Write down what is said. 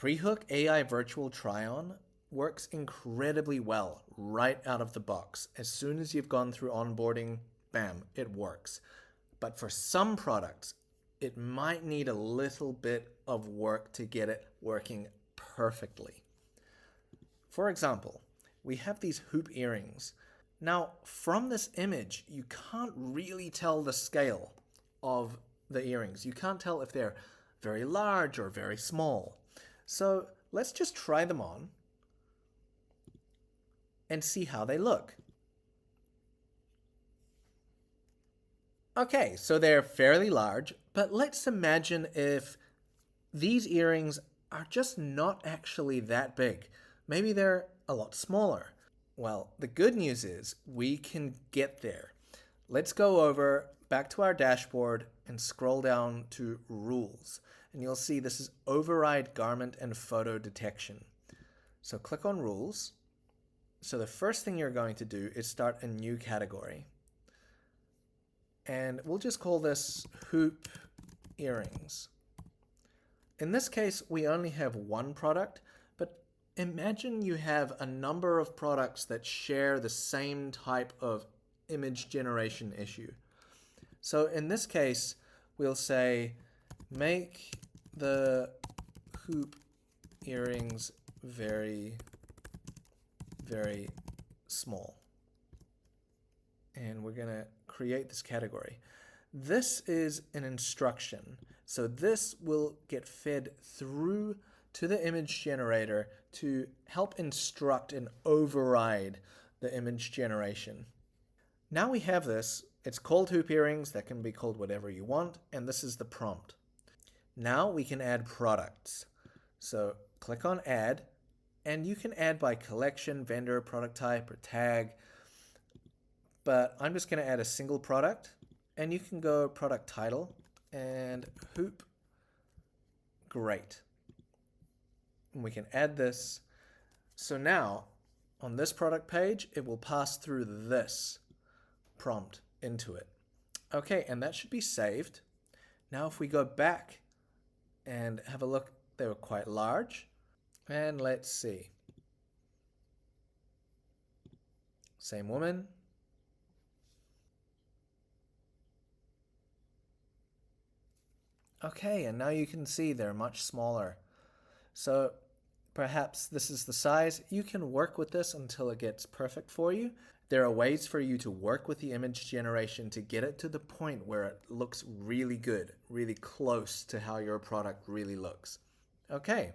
Prehook AI Virtual Try-On works incredibly well right out of the box. As soon as you've gone through onboarding, bam, it works. But for some products, it might need a little bit of work to get it working perfectly. For example, we have these hoop earrings. Now, from this image, you can't really tell the scale of the earrings. You can't tell if they're very large or very small. So let's just try them on and see how they look. Okay, so they're fairly large, but let's imagine if these earrings are just not actually that big. Maybe they're a lot smaller. Well, the good news is we can get there. Let's go over back to our dashboard and scroll down to rules. And you'll see this is override garment and photo detection. So click on rules. So the first thing you're going to do is start a new category. And we'll just call this hoop earrings. In this case, we only have one product, but imagine you have a number of products that share the same type of image generation issue. So in this case, we'll say, make the hoop earrings very, very small. And we're going to create this category. This is an instruction. So this will get fed through to the image generator to help instruct and override the image generation. Now we have this. It's called hoop earrings. That can be called whatever you want. And this is the prompt. Now we can add products. So click on add. And you can add by collection, vendor, product type, or tag. But I'm just going to add a single product. And you can go product title and hoop. Great. And we can add this. So now on this product page, it will pass through this prompt into it. Okay, and that should be saved. Now if we go back and have a look, they were quite large. And let's see. Same woman. Okay, and now you can see they're much smaller. So perhaps this is the size. You can work with this until it gets perfect for you. There are ways for you to work with the image generation to get it to the point where it looks really good, really close to how your product really looks. Okay.